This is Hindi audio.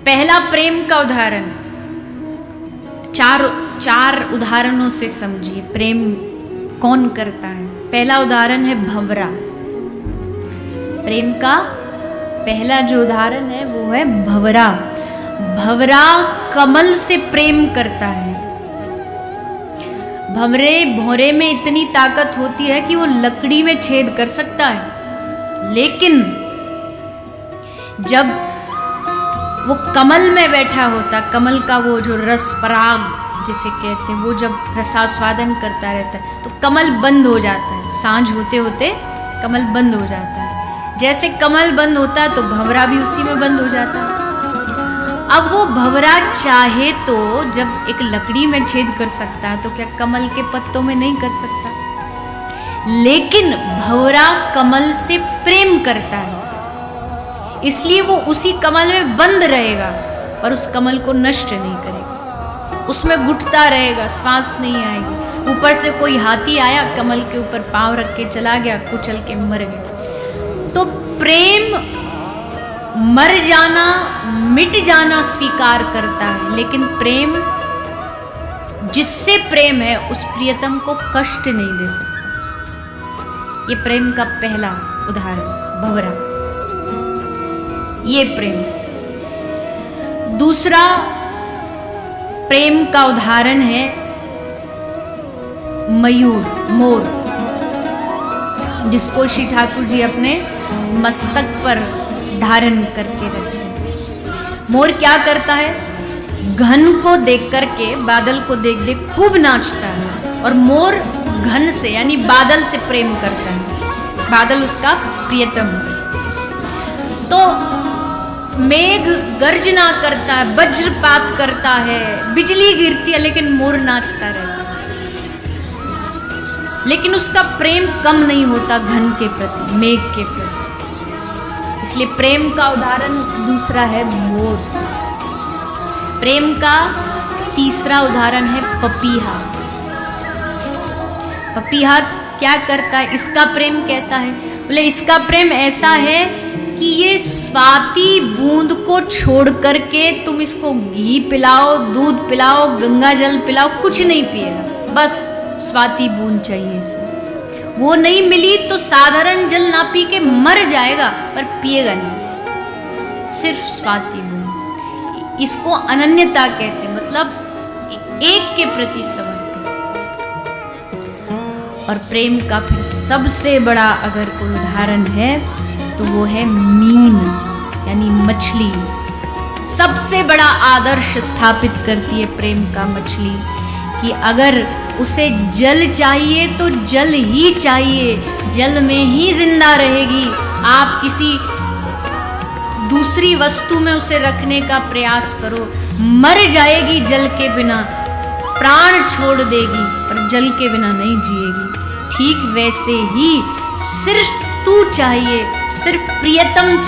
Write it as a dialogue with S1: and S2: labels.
S1: पहला प्रेम का उदाहरण, चार उदाहरणों से समझिए प्रेम कौन करता है। पहला उदाहरण है भंवरा। प्रेम का पहला जो उदाहरण है वो है भंवरा। भंवरा कमल से प्रेम करता है। भंवरे में इतनी ताकत होती है कि वो लकड़ी में छेद कर सकता है, लेकिन जब वो कमल में बैठा होता, कमल का वो जो रस पराग जिसे कहते हैं, वो जब रसास्वादन करता रहता है तो कमल बंद हो जाता है। सांझ होते होते कमल बंद हो जाता है। जैसे कमल बंद होता है तो भंवरा भी उसी में बंद हो जाता है। अब वो भंवरा चाहे तो जब एक लकड़ी में छेद कर सकता है तो क्या कमल के पत्तों में नहीं कर सकता? लेकिन भंवरा कमल से प्रेम करता है, इसलिए वो उसी कमल में बंद रहेगा और उस कमल को नष्ट नहीं करेगा। उसमें घुटता रहेगा, श्वास नहीं आएगी। ऊपर से कोई हाथी आया, कमल के ऊपर पांव रख के चला गया, कुचल के मर गया। तो प्रेम मर जाना, मिट जाना स्वीकार करता है, लेकिन प्रेम जिससे प्रेम है उस प्रियतम को कष्ट नहीं दे सकता। ये प्रेम का पहला उदाहरण भंवरा, ये प्रेम। दूसरा प्रेम का उदाहरण है मयूर, मोर, जिसको श्री ठाकुर जी अपने मस्तक पर धारण करके रखते हैं। मोर क्या करता है? घन को देख करके, बादल को देख देख खूब नाचता है, और मोर घन से यानी बादल से प्रेम करता है। बादल उसका प्रियतम है। तो मेघ गर्जना करता है, वज्रपात करता है, बिजली गिरती है, लेकिन मोर नाचता रहता है। लेकिन उसका प्रेम कम नहीं होता घन के प्रति, मेघ के प्रति। इसलिए प्रेम का उदाहरण दूसरा है मोर। प्रेम का तीसरा उदाहरण है पपीहा। पपीहा क्या करता है? इसका प्रेम कैसा है? बोले इसका प्रेम ऐसा है कि ये स्वाति बूंद को छोड़ करके तुम इसको घी पिलाओ, दूध पिलाओ, गंगा जल पिलाओ, कुछ नहीं पिएगा, बस स्वाति बूंद चाहिए इसे। वो नहीं मिली तो साधारण जल ना पी के मर जाएगा, पर पिएगा नहीं, सिर्फ स्वाति बूंद। इसको अनन्यता कहते, मतलब एक के प्रति समर्पित। और प्रेम का फिर सबसे बड़ा अगर कोई उदाहरण है तो वो है मीन, यानी मछली। सबसे बड़ा आदर्श स्थापित करती है प्रेम का मछली, कि अगर उसे जल चाहिए तो जल ही चाहिए, जल में ही जिंदा रहेगी। आप किसी दूसरी वस्तु में उसे रखने का प्रयास करो, मर जाएगी जल के बिना, प्राण छोड़ देगी, पर जल के बिना नहीं जिएगी। ठीक वैसे ही सिर्फ तू चाहिए, सिर्फ प्रियतम